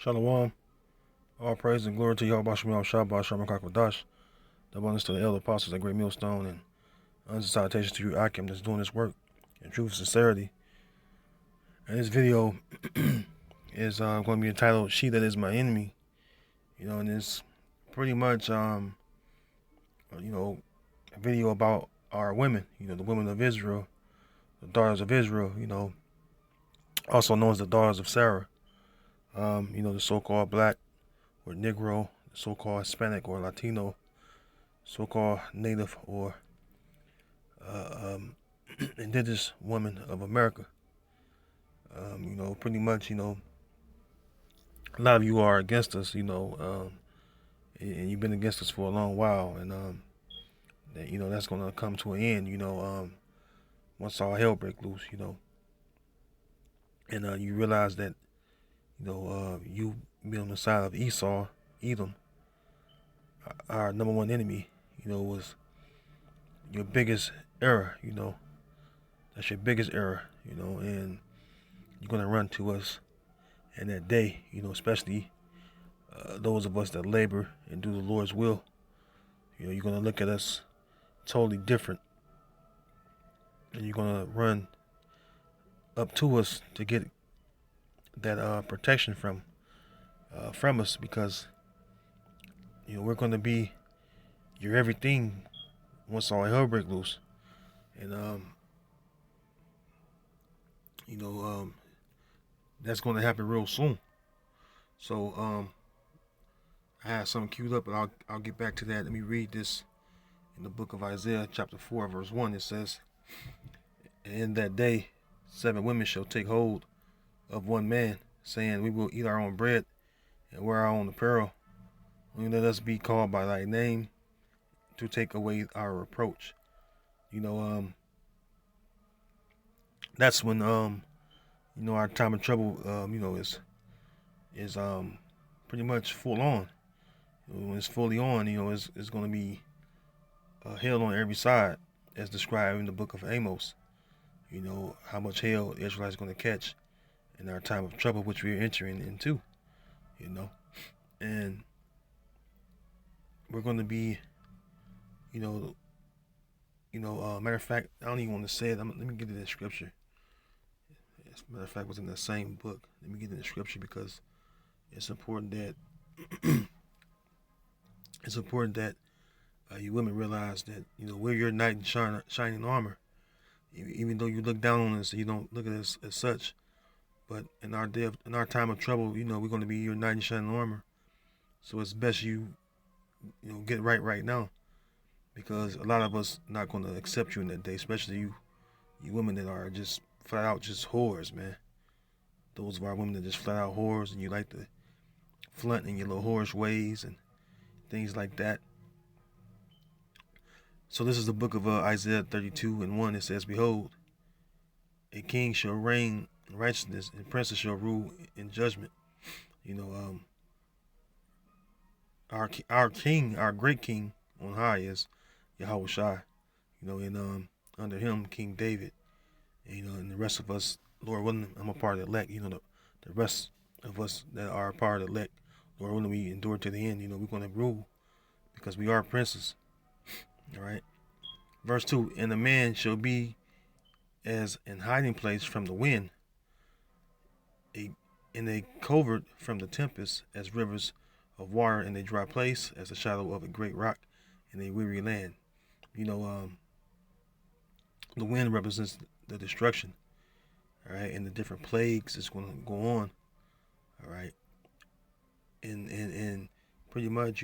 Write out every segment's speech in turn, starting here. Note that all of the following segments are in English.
Shalom. All praise and glory to Yahweh Shemel Shabbat Shalom Kakadash. The abundance to the elder apostles at Great Millstone, and unto salutations to you, Akim, that's doing this work in truth and sincerity. And this video is going to be entitled "She That Is My Enemy." And it's pretty much a video about our women. The women of Israel, the daughters of Israel. Also known as the daughters of Sarah. The so-called black or Negro, the so-called Hispanic or Latino, so-called Native or indigenous woman of America. Pretty much, a lot of you are against us, and you've been against us for a long while, and that's gonna come to an end, once all hell break loose, and you realize that, you be on the side of Esau, Edom, our number one enemy, was your biggest error, that's your biggest error, and you're going to run to us in that day, especially those of us that labor and do the Lord's will. You're going to look at us totally different, and you're going to run up to us to get that protection from us, because we're going to be your everything once all hell break loose, and that's going to happen real soon. So I have something queued up, but I'll get back to that. Let me read this in the book of Isaiah, chapter 4, verse 1. It says, "In that day 7 women shall take hold of one man, saying, We will eat our own bread and wear our own apparel. Only let us be called by thy name to take away our reproach." That's when our time of trouble is pretty much full on. When it's fully on, it's going to be hell on every side, as described in the book of Amos. How much hell the Israelites going to catch in our time of trouble, which we're entering into. And we're going to be, matter of fact, I don't even want to say it. Let me get to that scripture. As a matter of fact, it was in that same book. Let me get to the scripture, because it's important that you women realize that we're your knight in shining armor. Even though you look down on us, you don't look at us as such. But in our time of trouble, we're going to be your knight in shining armor. So it's best you get right now, because a lot of us not going to accept you in that day, especially you women that are just flat out just whores, man. Those of our women that just flat out whores, and you like to flaunt in your little whorish ways and things like that. So this is the book of Isaiah 32:1. It says, "Behold, a king shall reign in righteousness, and princes shall rule in judgment." Our king, our great king on high is Yahweh Shai. And under him, King David. And the rest of us, Lord willing, I'm a part of the elect. The rest of us that are a part of the elect, Lord willing, we endure to the end. We're going to rule, because we are princes. All right. Verse 2, "And a man shall be as an hiding place from the wind, in a covert from the tempest, as rivers of water in a dry place, as the shadow of a great rock in a weary land." The wind represents the destruction, all right, and the different plagues that's going to go on, all right, and pretty much,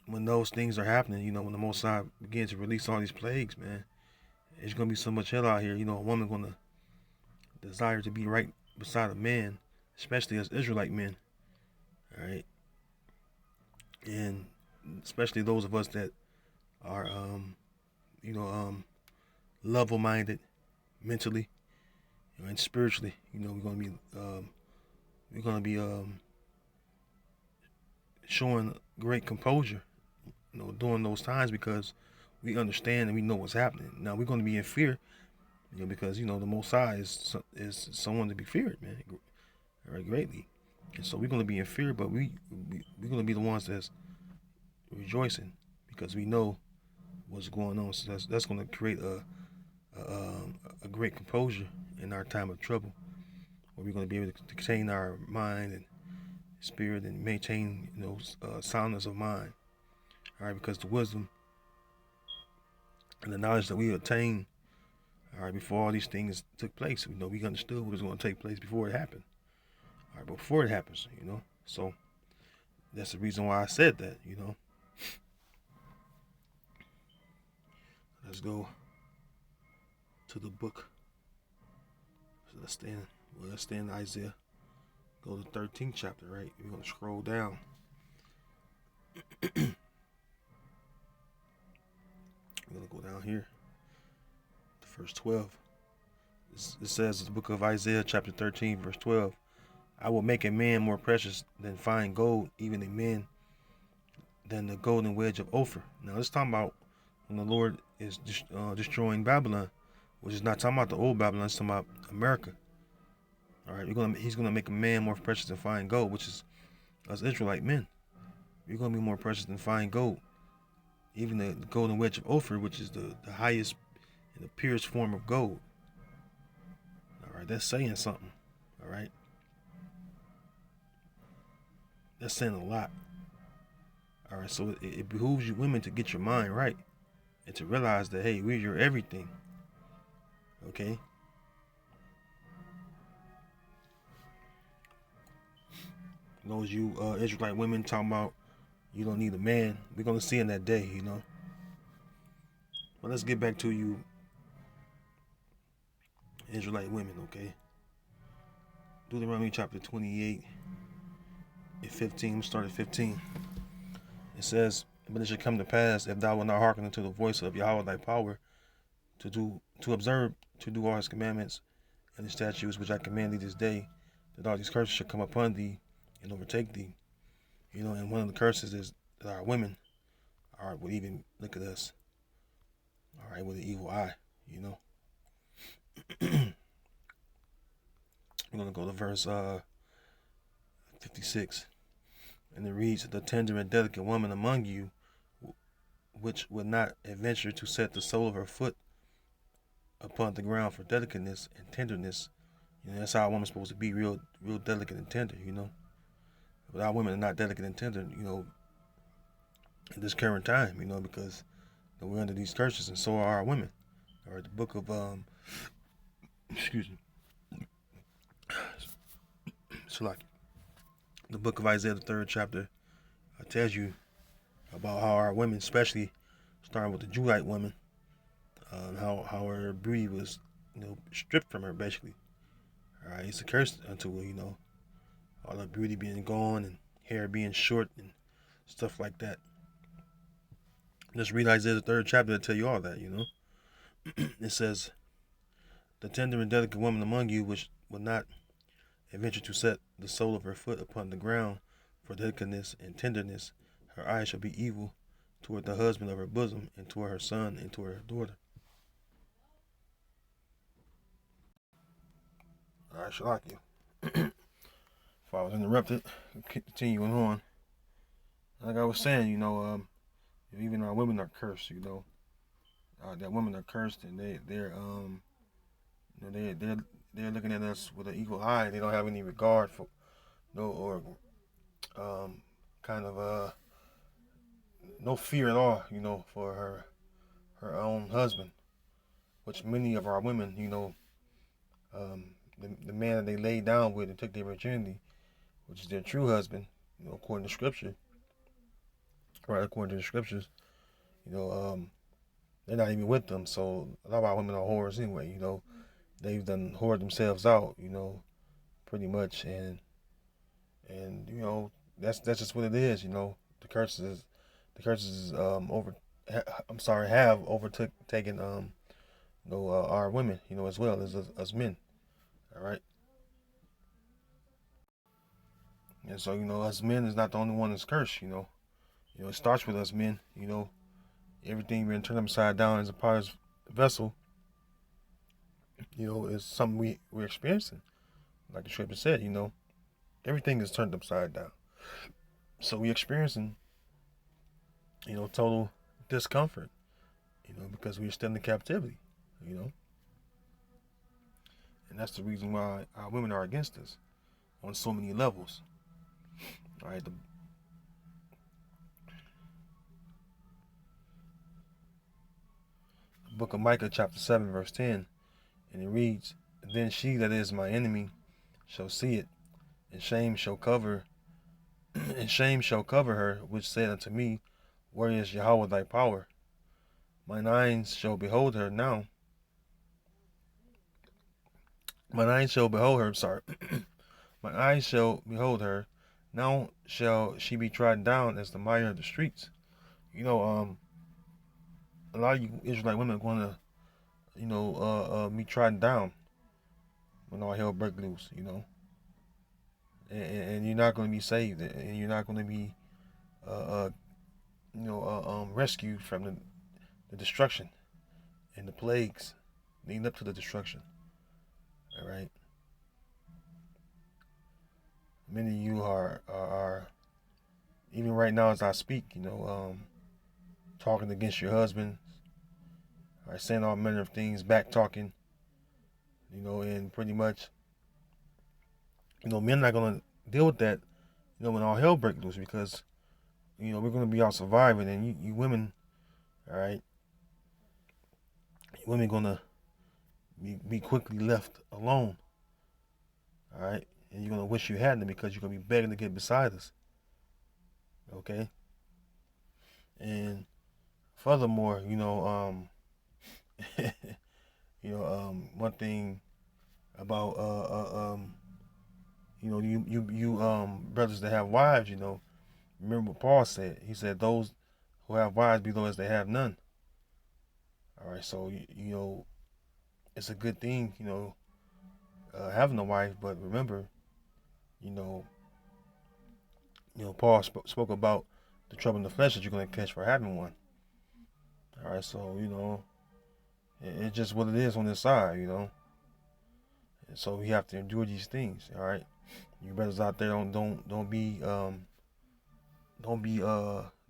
when those things are happening, when the Most High begins to release all these plagues, man, there's going to be so much hell out here. A woman going to desire to be right beside a man, especially as Israelite men, all right, and especially those of us that are, level-minded mentally, and spiritually. We're going to be showing great composure, during those times, because we understand and we know what's happening. Now we're going to be in fear, because the Most High is someone to be feared, man, greatly. And so we're going to be in fear, but we're going to be the ones that's rejoicing because we know what's going on. So that's going to create a great composure in our time of trouble, where we're going to be able to contain our mind and spirit and maintain soundness of mind. All right, because the wisdom and the knowledge that we attain, all right, before all these things took place, we understood what was going to take place before it happened. All right, before it happens, So that's the reason why I said that. Let's go to the book. So let's stay in Isaiah. Go to the 13th chapter, right? We're gonna scroll down. We're gonna go down here to verse 12. It says in the book of Isaiah, chapter 13, verse 12, I will make a man more precious than fine gold, even a man than the golden wedge of Ophir. Now, it's talking about when the Lord is destroying Babylon, which is not talking about the old Babylon, it's talking about America. All right, he's gonna make a man more precious than fine gold, which is us Israelite men. You're gonna be more precious than fine gold, even the golden wedge of Ophir, which is the highest and the purest form of gold. All right, that's saying something. All right, that's saying a lot. All right, so it behooves you women to get your mind right and to realize that, hey, we're your everything. Okay. Those you Israelite women talking about you don't need a man, we're gonna see in that day, But let's get back to you Israelite women, okay? Deuteronomy chapter 28 and 15. We'll start at 15. It says, but it shall come to pass, if thou wilt not hearken unto the voice of Yahweh thy power, to observe, to do all his commandments and the statutes which I command thee this day, that all these curses shall come upon thee and overtake thee. And one of the curses is that our women would even look at us, all right, with an evil eye, We're going to go to verse 56. And it reads, the tender and delicate woman among you, which would not adventure to set the sole of her foot upon the ground for delicateness and tenderness. That's how a woman's supposed to be, real delicate and tender, But our women are not delicate and tender, in this current time, because we're under these curses, and so are our women. All right, the book of excuse me, the book of Isaiah, the 3rd chapter, tells you about how our women, especially starting with the Judite women, how her beauty was, stripped from her, basically. All right, it's a curse unto her, all her beauty being gone and hair being short and stuff like that. Just read Isaiah, the 3rd chapter to tell you all that, It says, the tender and delicate woman among you, which will not adventure to set the sole of her foot upon the ground for delicateness and tenderness, her eyes shall be evil toward the husband of her bosom, and toward her son, and toward her daughter. All right, Shalaki. If I was interrupted, continuing on. Like I was saying, if even our women are cursed, that women are cursed, and they're looking at us with an equal eye. They don't have any regard for kind of no fear at all, for her own husband, which many of our women, the man that they laid down with and took their virginity, which is their true husband, according to scripture, right? According to the scriptures, they're not even with them. So a lot of our women are whores anyway, they've done whored themselves out, pretty much, and that's just what it is, The curses have overtaken our women, as well as us men. All right. And so, us men is not the only one that's cursed, it starts with us men, everything being turned upside down as a potter's vessel, is something we're experiencing. Like the scripture said, Everything is turned upside down. So we experiencing, total discomfort, because we're still in captivity, you know. And that's the reason why our women are against us on so many levels. All right, the book of Micah, chapter 7, verse 10, and it reads, "Then she that is my enemy shall see it, and shame shall cover, and shame shall cover her, which said unto me, Where is Yahweh thy power? Mine eyes shall behold her now. Mine eyes shall behold her, sorry. My eyes shall behold her. Now shall she be trodden down as the mire of the streets." A lot of you Israelite women are going to, be trodden down when all hell breaks loose, and you're not going to be saved, and you're not going to be, uh, uh, rescued from the destruction and the plagues leading up to the destruction. All right. Many of you are even right now as I speak, talking against your husband, or saying all manner of things, back talking, and pretty much, men are not gonna deal with that, when all hell breaks loose, because we're gonna be out surviving, and you women, all right, you women gonna be quickly left alone, all right, and you're gonna wish you hadn't, because you're gonna be begging to get beside us, okay, and furthermore, one thing about you brothers that have wives, remember what Paul said. He said, "Those who have wives be those as they have none." All right, so it's a good thing, having a wife, but remember, you know, Paul spoke about the trouble in the flesh that you're going to catch for having one. All right, so it's just what it is on this side, And so we have to endure these things. All right, you brothers out there, don't be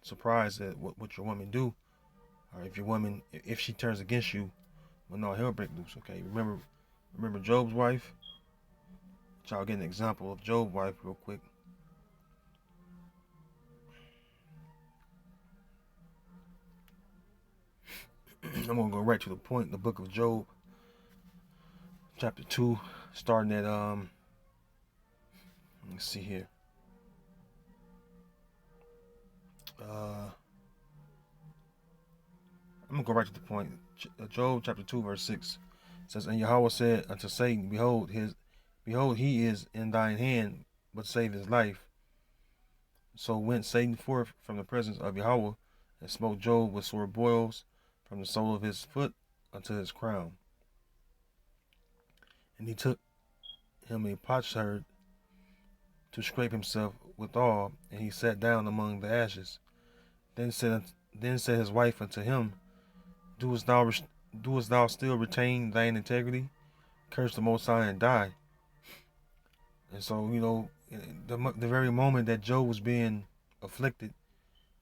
surprised at what your woman do. Or if your woman, if she turns against you, when all hell break loose. Okay, remember Job's wife. Y'all get an example of Job's wife real quick. I'm gonna go right to the point. The book of Job, chapter 2, starting at let's see here. I'm gonna go right to the point. Job chapter 2, verse 6 says, "And Yahweh said unto Satan, Behold, he is in thine hand, but save his life. So went Satan forth from the presence of Yahweh, and smote Job with sore boils from the sole of his foot unto his crown. And he took him a potsherd to scrape himself withal, and he sat down among the ashes. Then said his wife unto him, Doest thou still retain thine integrity? Curse the Most High and die." And so, the very moment that Job was being afflicted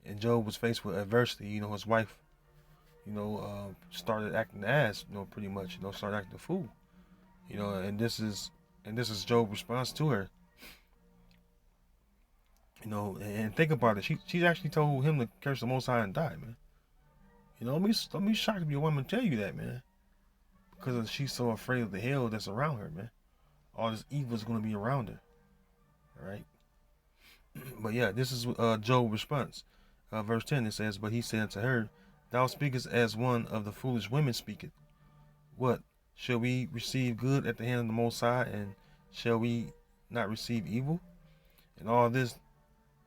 and Job was faced with adversity, his wife, started acting ass, pretty much, started acting a fool, and this is Job's response to her, and think about it. She actually told him to curse the Most High and die, man. Don't be shocked if your woman tell you that, man, because she's so afraid of the hell that's around her, man. All this evil is going to be around her, all right? But yeah, this is Job's response. Verse 10, it says, "But he said unto her, Thou speakest as one of the foolish women speaketh. What? Shall we receive good at the hand of the Most High, and shall we not receive evil? And all this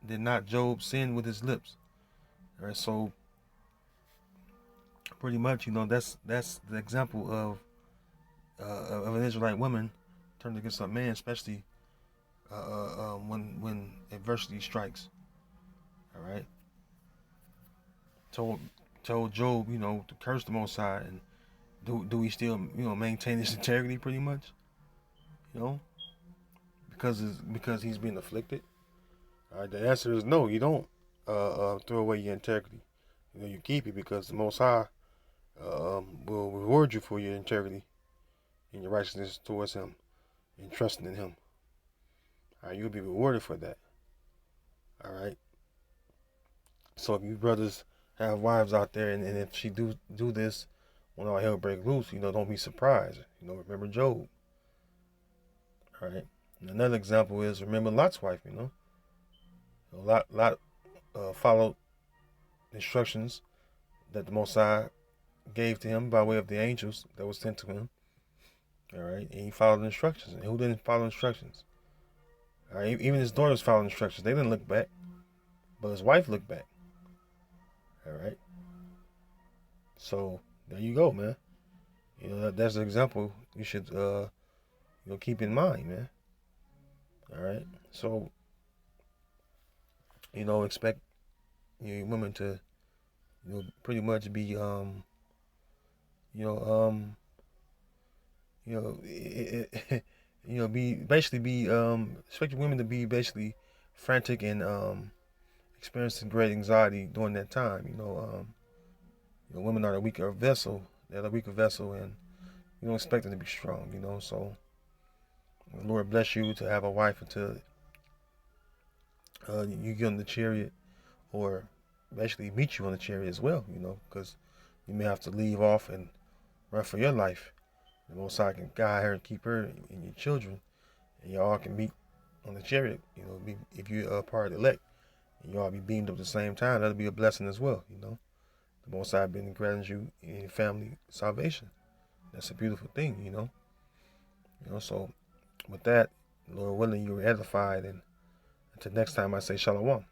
did not Job sin with his lips." All right, so pretty much, that's the example of an Israelite woman turned against a man, especially when adversity strikes. All right, told Job, to curse the Most High, and do he still, maintain his integrity, pretty much, you know, because he's being afflicted? All right, the answer is no. You don't throw away your integrity. You keep it because the Most High will reward you for your integrity and your righteousness towards Him and trusting in Him. All right, you'll be rewarded for that. All right. So if you brothers have wives out there, and if she do this when all hell break loose, don't be surprised. Remember Job. All right. And another example is remember Lot's wife. Lot followed instructions that the Most High gave to him by way of the angels that was sent to him. All right, and he followed the instructions. And who didn't follow instructions? All right, even his daughters followed instructions. They didn't look back, but his wife looked back. All right. So there you go, man. That's an example you should keep in mind, man. All right. So expect your women to pretty much be expect your women to be basically frantic and experiencing great anxiety during that time. Women are the weaker vessel. They're the weaker vessel, and you don't expect them to be strong. So the Lord bless you to have a wife until you get on the chariot, or basically meet you on the chariot as well. Because you may have to leave off and run for your life. The Most High can guide her and keep her and your children, and y'all can meet on the chariot. If you're a part of the elect, and y'all be beamed up at the same time, that'll be a blessing as well. The Most High been granting you and your family salvation. That's a beautiful thing. So with that, Lord willing, you're edified, and until next time, I say shalom.